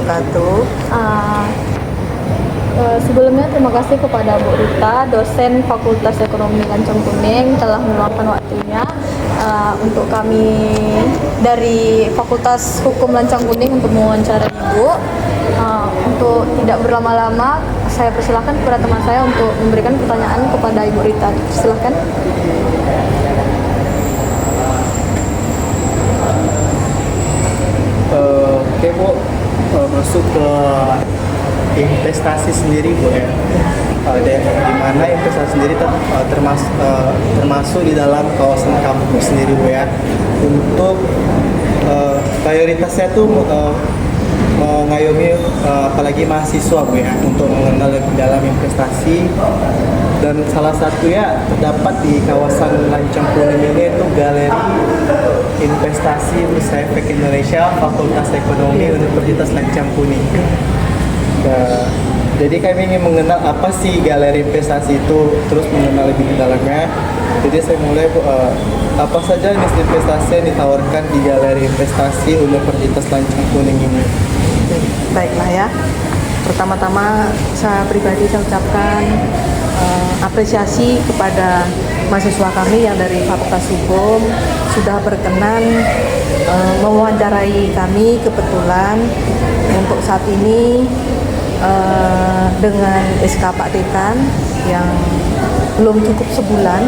wabarakatuh. Sebelumnya terima kasih kepada Bu Rita, dosen Fakultas Ekonomi Lancang Kuning telah meluangkan waktunya untuk kami dari Fakultas Hukum Lancang Kuning untuk mewawancarai Ibu. Untuk tidak berlama-lama, saya persilahkan kepada teman saya untuk memberikan pertanyaan kepada Ibu Rita. Silakan. Oke Bu, masuk ke investasi sendiri Bu ya. Dan di mana investasi sendiri termasuk di dalam kawasan kampus sendiri Bu ya. Untuk prioritasnya tuh mengayomi apalagi mahasiswa Bu ya untuk mengenal lebih dalam investasi, dan salah satu ya terdapat di kawasan Lancang Kuning ini itu Galeri Investasi Bursa Efek Indonesia Fakultas Ekonomi Universitas Lancang Kuning. Jadi kami ingin mengenal apa sih galeri investasi itu, terus mengenal lebih di dalamnya. Jadi saya mulai apa saja jenis investasi yang ditawarkan di galeri investasi Universitas Lancang Kuning ini. Baiklah ya. Pertama-tama saya pribadi saya ucapkan apresiasi kepada mahasiswa kami yang dari Fakultas Hukum sudah berkenan mewawancarai kami. Kebetulan untuk saat ini dengan SK Pak Dekan yang belum cukup sebulan,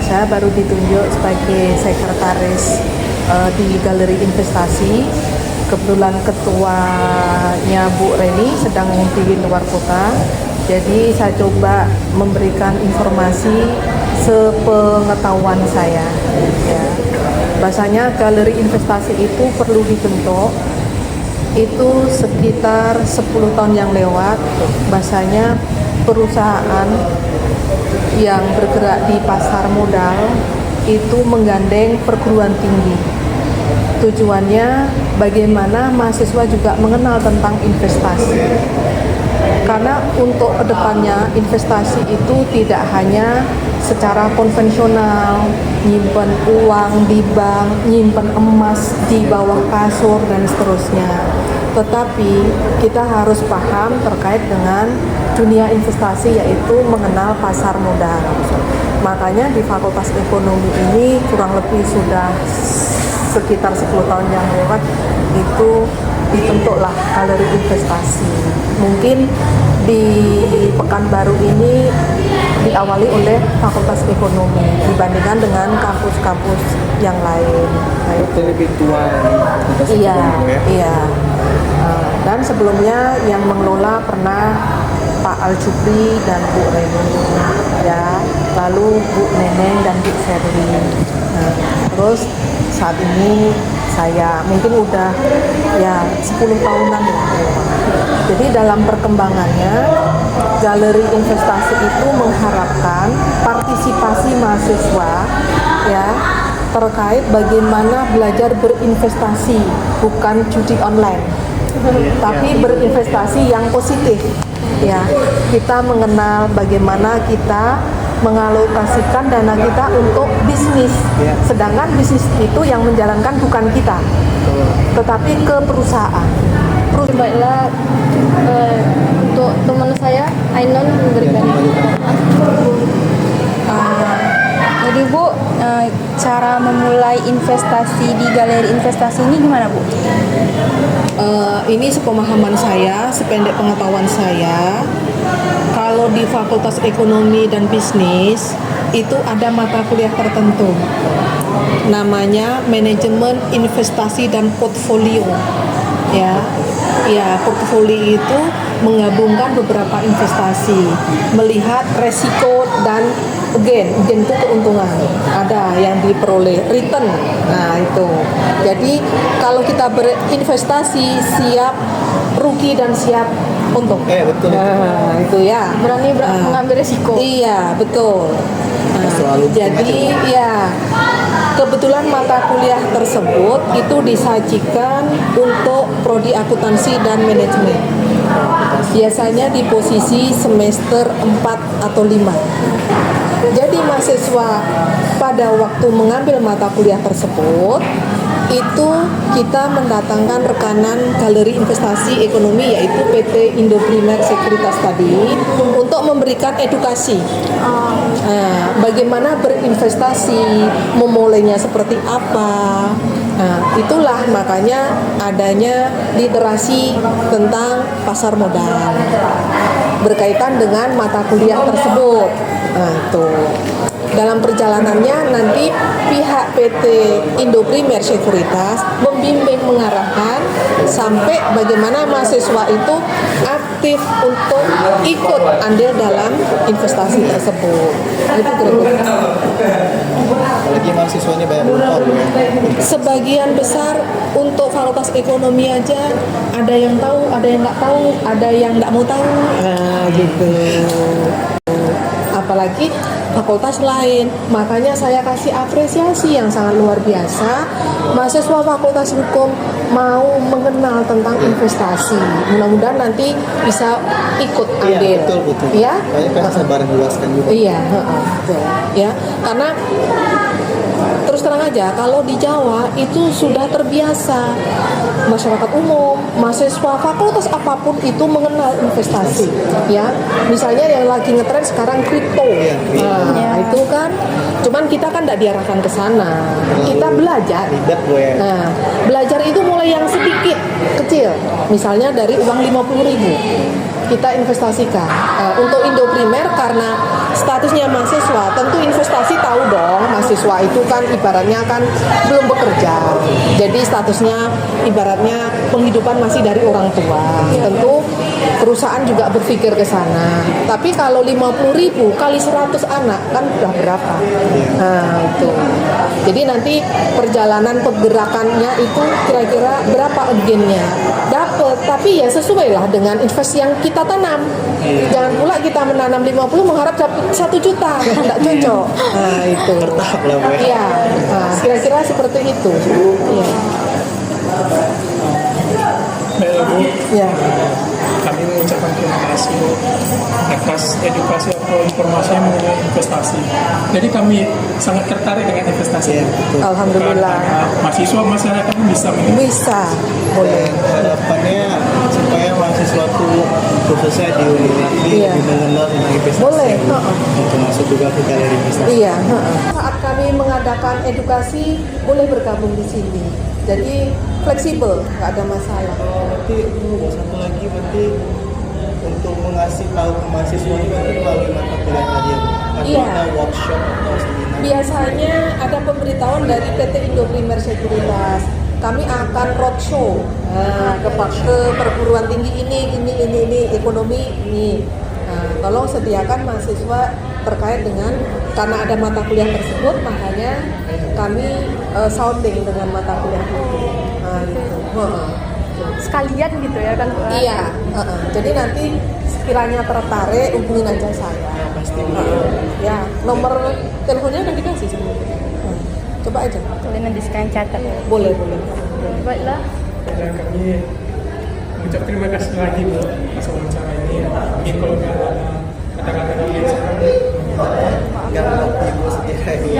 saya baru ditunjuk sebagai sekretaris di Galeri Investasi. Kebetulan ketuanya Bu Reni sedang di luar kota, jadi saya coba memberikan informasi sepengetahuan saya. Ya. Bahasanya galeri investasi itu perlu dibentuk itu sekitar 10 tahun yang lewat. Bahasanya perusahaan yang bergerak di pasar modal itu menggandeng perguruan tinggi. Tujuannya bagaimana mahasiswa juga mengenal tentang investasi. Karena untuk kedepannya investasi itu tidak hanya secara konvensional, nyimpen uang di bank, nyimpen emas di bawah kasur dan seterusnya. Tetapi kita harus paham terkait dengan dunia investasi, yaitu mengenal pasar modal. Makanya di Fakultas Ekonomi ini kurang lebih sudah sekitar 10 tahun yang lewat itu dibentuklah galeri investasi. Mungkin di Pekanbaru ini diawali oleh Fakultas Ekonomi dibandingkan dengan kampus-kampus yang lain. Itu lebih tua Fakultas Iya, Ekonomi ya? Iya. Dan sebelumnya yang mengelola pernah Pak Al-Jubri dan Bu Reni, ya, lalu Bu Neneng dan Bu Ferli. Terus saat ini saya mungkin udah ya 10 tahunan ya. Jadi dalam perkembangannya galeri investasi itu mengharapkan partisipasi mahasiswa ya terkait bagaimana belajar berinvestasi, bukan judi online, tapi berinvestasi yang positif. Ya, kita mengenal bagaimana kita mengalokasikan dana kita untuk bisnis. Sedangkan bisnis itu yang menjalankan bukan kita, tetapi ke perusahaan. Baiklah, untuk teman saya Ainon memberikan. Jadi Bu, cara memulai investasi di galeri investasi ini gimana Bu? Ini sepemahaman saya, sependek pengetahuan saya, kalau di Fakultas Ekonomi dan Bisnis itu ada mata kuliah tertentu, namanya manajemen investasi dan portfolio. Ya, portfolio itu menggabungkan beberapa investasi, melihat resiko dan gain itu keuntungan, ada yang diperoleh return. Nah itu, jadi kalau kita berinvestasi siap rugi dan siap untung. Betul. Nah itu ya, Berani mengambil resiko. iya betul. Selalu Jadi ya kebetulan mata kuliah tersebut itu disajikan untuk prodi akuntansi dan manajemen. Biasanya di posisi semester 4 atau 5. Jadi mahasiswa pada waktu mengambil mata kuliah tersebut itu kita mendatangkan rekanan galeri investasi ekonomi yaitu PT Indo Primer Sekuritas tadi untuk memberikan edukasi. Bagaimana berinvestasi, memulainya seperti apa. Nah, itulah makanya adanya literasi tentang pasar modal berkaitan dengan mata kuliah tersebut. Nah, itu. Dalam perjalanannya nanti pihak PT Indo Primer Sekuritas membimbing mengarahkan sampai bagaimana mahasiswa itu aktif untuk ikut andil dalam investasi tersebut. Itu kira-kira. Lagi mahasiswanya banyak belum tahu ya. Sebagian besar untuk fakultas ekonomi aja ada yang tahu, ada yang nggak tahu, ada yang nggak mau tahu. Nah, gitu. Apalagi fakultas lain, makanya saya kasih apresiasi yang sangat luar biasa. Mahasiswa fakultas hukum mau mengenal tentang investasi. Mudah-mudahan nanti bisa ikut andil. Iya, betul. Ya, Banyak kan saya bareng luaskan juga. iya, betul. Ya, karena terus terang aja, kalau di Jawa itu sudah terbiasa masyarakat umum, mahasiswa fakultas apapun itu mengenal investasi, ya. Misalnya yang lagi ngetren sekarang kripto, nah, itu kan, cuman kita kan tidak diarahkan ke sana, kita belajar. Ribet gue ya. Nah, belajar itu mulai yang sedikit, kecil, misalnya dari uang 50.000 kita investasikan. Untuk Indo Primer karena statusnya mahasiswa, tentu investasi tahu dong, mahasiswa itu kan ibaratnya kan belum bekerja, jadi statusnya ibaratnya penghidupan masih dari orang tua. Tentu perusahaan juga berpikir ke sana. Tapi kalau 50.000 kali 100 anak kan udah berapa? Nah, itu. Jadi nanti perjalanan pergerakannya itu kira-kira berapa agennya? Dapat, tapi ya sesuai lah dengan investasi yang kita tanam. Jangan pula kita menanam 50 mengharap dapat 1 juta, tidak cocok. Nah, itu. Bertahap lah gue. Iya, nah, kira-kira seperti itu. Iya. Baik, Bu. Ya. Kami mengucapkan terima kasih atas edukasi atau informasi mengenai investasi. Jadi kami sangat tertarik dengan investasi. Iya, betul. Alhamdulillah. Mahasiswa masyarakat bisa mengikuti. Bisa, boleh. Harapannya supaya mahasiswa itu khususnya di UNILAG ini Iya. lebih mengenal tentang investasi. Boleh, Untuk masuk juga ke galeri investasi. Iya. Saat kami mengadakan edukasi, boleh bergabung di sini. Jadi fleksibel, nggak ada masalah. Nanti satu lagi berarti untuk mengasih tahu ke mahasiswa ini nanti melalui mata kuliah tadi ya. Atau Iya. ada workshop atau seminar. Biasanya ada pemberitahuan dari PT Indo Primer Sekuritas. Kami akan roadshow ke perguruan tinggi ini, ekonomi ini. Nah, tolong sediakan mahasiswa terkait dengan karena ada mata kuliah tersebut, makanya kami sounding dengan mata kuliah itu. Nah, gitu. Sekalian gitu ya kan Bu? Iya, jadi nanti sekiranya tertarik hubungin aja saya. Pasti Ya, nomor teleponnya udah dikasih sebenarnya. Coba aja. Boleh nanti sekalian catat ya. Boleh. Baiklah. Dan kami mengucap terima kasih lagi Bu atas wawancara ini. Mungkin kalau nggak ada kata-kata yang nggak mau ibu sendiri.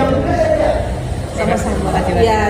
Sama-sama. Iya.